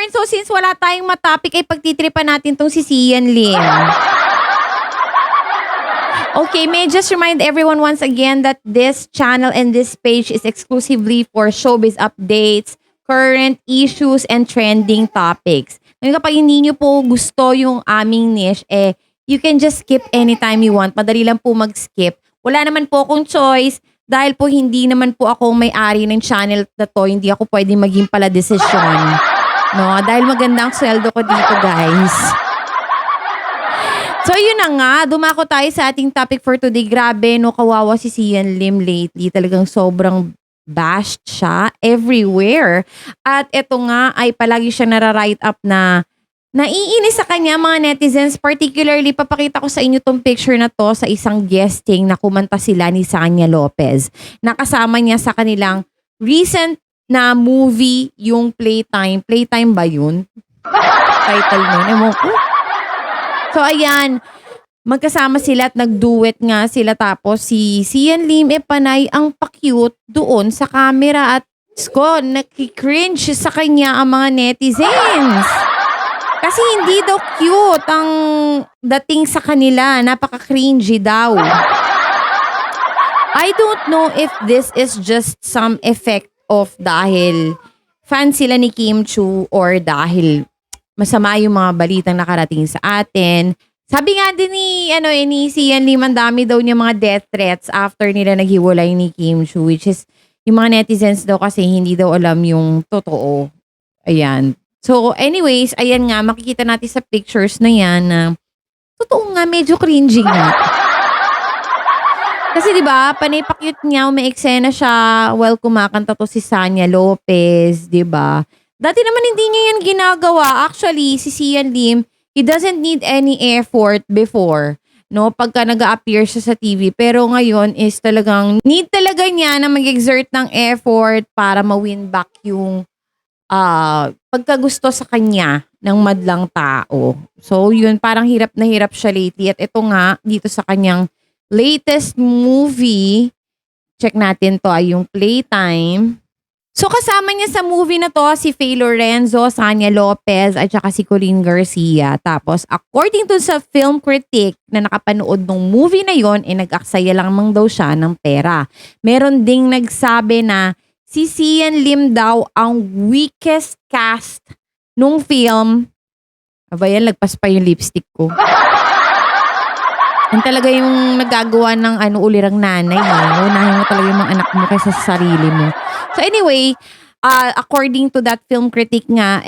yarn. So since wala tayong matopic, ay pagtitripan natin tong si Sian Lim. Okay, may I just remind everyone once again that this channel and this page is exclusively for showbiz updates, current issues, and trending topics. Ngayon kapag hindi nyo po gusto yung aming niche, you can just skip anytime you want. Madali lang po mag-skip. Wala naman po akong choice dahil po hindi naman po ako may-ari ng channel na to. Hindi ako pwedeng maging pala desisyon. No? Dahil maganda ang sweldo ko dito, guys. So yun na nga, dumako tayo sa ating topic for today. Grabe, no, kawawa si Sian Lim lately. Talagang sobrang bashed siya everywhere. At eto nga ay palagi siya nara-write up na naiinis sa kanya mga netizens. Particularly, papakita ko sa inyo tong picture na to sa isang guesting na kumanta sila ni Sanya Lopez. Nakasama niya sa kanilang recent na movie, yung Playtime. Playtime ba yun? Title nun. Ewan ko. So ayan, magkasama sila at nag-duet nga sila, tapos si Sian Lim panay ang pa-cute doon sa camera at sko, nakikringe sa kanya ang mga netizens. Kasi hindi daw cute ang dating sa kanila, napaka-cringy daw. I don't know if this is just some effect of dahil fan sila ni Kim Chiu or dahil masama yung mga balitang nakarating sa atin. Sabi nga din ni Sian Lim, ang dami daw niya mga death threats after nila naghiwalay ni Kim Chiu, which is yung mga netizens daw kasi hindi daw alam yung totoo. Ayan. So anyways, ayan nga, makikita natin sa pictures na yan na totoo nga, medyo cringy nga. Kasi 'di ba, panay pa-cute niya, may eksena siya while kumakanta to si Sanya Lopez, 'di ba? Dati naman hindi niya yan ginagawa. Actually, si Sian Lim, he doesn't need any effort before, no? Pagka nag-a-appear siya sa TV. Pero ngayon is talagang need talaga niya na mag-exert ng effort para ma-win back yung pagkagusto sa kanya ng madlang tao. So yun, parang hirap na hirap siya lately. At ito nga, dito sa kanyang latest movie, check natin to, yung Playtime. So kasama niya sa movie na to si Faye Lorenzo, Sanya Lopez, at saka si Corinne Garcia. Tapos according to sa film critic na nakapanood ng movie na yon, nag-aksaya lamang daw siya ng pera. Meron ding nagsabi na si Sian Lim daw ang weakest cast nung film. Aba yan, lagpas pa yung lipstick ko. Yan talaga yung nagagawa ng ulirang nanay. Unahin mo talaga yung mga anak mo kaysa sa sarili mo. So anyway, according to that film critic nga,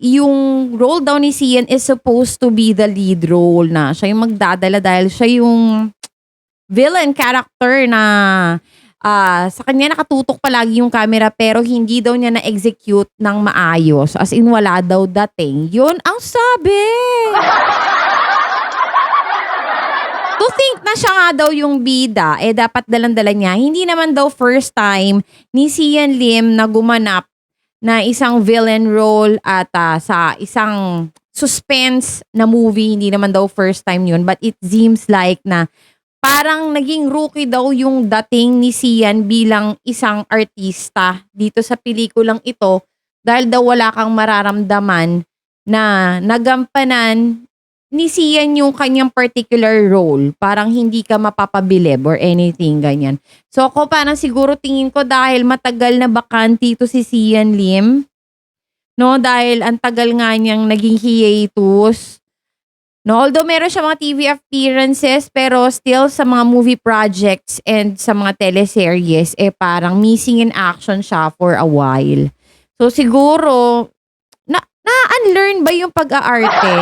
yung role daw ni Sian is supposed to be the lead role na. Siya yung magdadala dahil siya yung villain character na sa kanya nakatutok palagi yung camera pero hindi daw niya na-execute ng maayos. As in, wala daw dating. Yun ang sabi. To think na siya nga daw yung bida, dapat dalang-dala niya. Hindi naman daw first time ni Sian Lim na gumanap na isang villain role at sa isang suspense na movie. Hindi naman daw first time yun. But it seems like na parang naging rookie daw yung dating ni Sian bilang isang artista dito sa pelikulang ito dahil daw wala kang mararamdaman na nagampanan ni Sian yung kanyang particular role. Parang hindi ka mapapabilib or anything ganyan. So ako parang siguro tingin ko dahil matagal na bakante ito si Sian Lim. No, dahil ang tagal nga niyang naging hiatus. No, although meron siya mga TV appearances pero still sa mga movie projects and sa mga teleseries parang missing in action siya for a while. So siguro na-unlearn ba yung pag-aarte?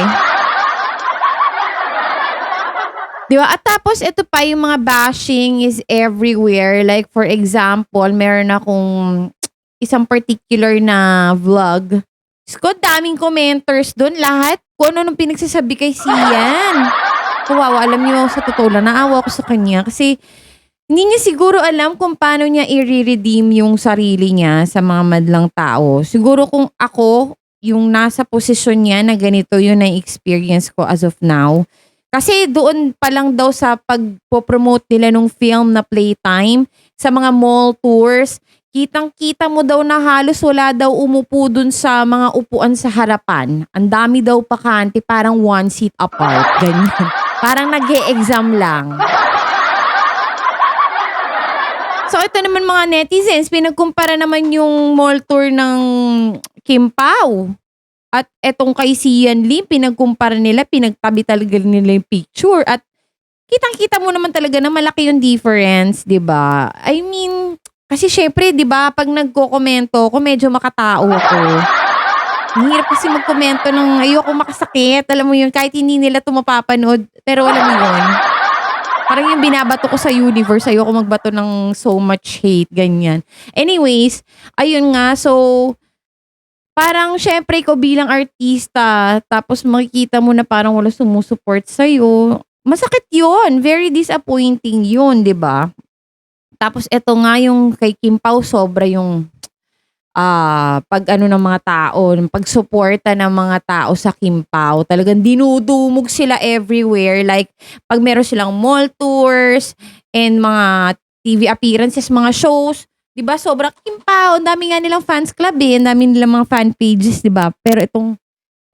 Diba? At tapos, ito pa yung mga bashing is everywhere. Like, for example, meron akong isang particular na vlog. Sko, daming commenters doon. Lahat, kung ano nung pinagsasabi kay Sian. Kawawa, alam niyo, sa totoo lang, naawa ko sa kanya. Kasi, hindi niya siguro alam kung paano niya i-redeem yung sarili niya sa mga madlang tao. Siguro kung ako, yung nasa posisyon niya na ganito yung na-experience ko as of now. Kasi doon pa lang daw sa pagpo-promote nila nung film na Playtime, sa mga mall tours, Kitang-kita mo daw na halos wala daw umupo dun sa mga upuan sa harapan. Ang dami daw bakante, parang one seat apart, ganyan. Parang nag-e-exam lang. So ito naman mga netizens, pinagkumpara naman yung mall tour ng Kim Pao. At etong kay Sian Lim, pinagkumpara nila, pinagtabi talaga nila yung picture. At kitang-kita mo naman talaga na malaki yung difference, 'di ba? I mean, kasi syempre, 'di ba, pag nagko-komento ako, medyo makatao ako. Ang hirap kasi magkomento ng ayoko makasakit. Alam mo yun, kahit hindi nila ito mapapanood. Pero alam mo yun, parang yung binabato ko sa universe, ayoko magbato ng so much hate, ganyan. Anyways, ayun nga, so parang syempre ikaw bilang artista, tapos makikita mo na parang wala sumusuport sa'yo. Masakit yun. Very disappointing yun, di ba? Tapos eto nga yung kay Kim Pao, sobra yung pag ano ng mga tao, yung pagsuporta ng mga tao sa Kim Pao. Talagang dinudumog sila everywhere. Like, pag meron silang mall tours and mga TV appearances, mga shows, 'di ba? Sobrang Kim Pao, ang dami nga nilang fans club eh, ang dami nilang mga fan pages, 'di ba? Pero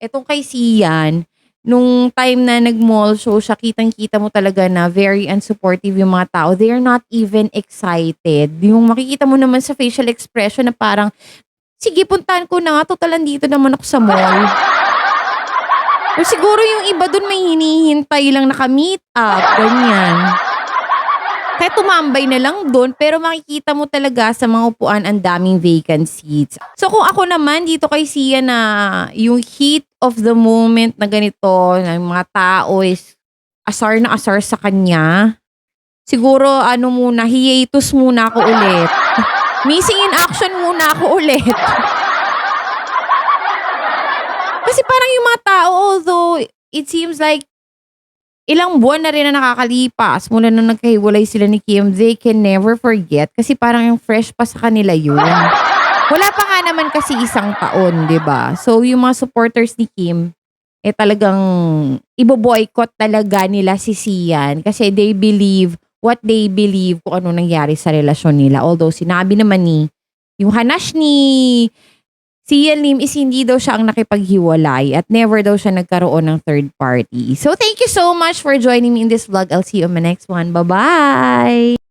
itong kay Sian, nung time na nag-mall show siya, kitang-kita mo talaga na very unsupportive yung mga tao. They're not even excited. Yung makikita mo naman sa facial expression na parang, sige, puntahan ko na nga. Total, andito naman ako sa mall. O siguro yung iba dun may hinihintay lang naka-meet up. Ganyan. Kaya tumambay na lang doon, pero makikita mo talaga sa mga upuan ang daming vacant seats. So kung ako naman dito kay Sia na yung heat of the moment na ganito, na yung mga tao is asar na asar sa kanya, siguro ano muna, hiatus muna ako ulit. Missing in action muna ako ulit. Kasi parang yung mga tao, although it seems like ilang buwan na rin na nakakalipas mula nung nagkahiwalay sila ni Kim, they can never forget kasi parang yung fresh pa sa kanila yun. Wala pa nga naman kasi isang taon, di ba? So yung mga supporters ni Kim, talagang ibo-boycott talaga nila si Sian kasi they believe what they believe kung ano nangyari sa relasyon nila. Although sinabi naman ni, yung hanash ni Sian Lim is hindi daw siya ang nakipaghiwalay at never daw siya nagkaroon ng third party. So thank you so much for joining me in this vlog. I'll see you on my next one. Bye-bye!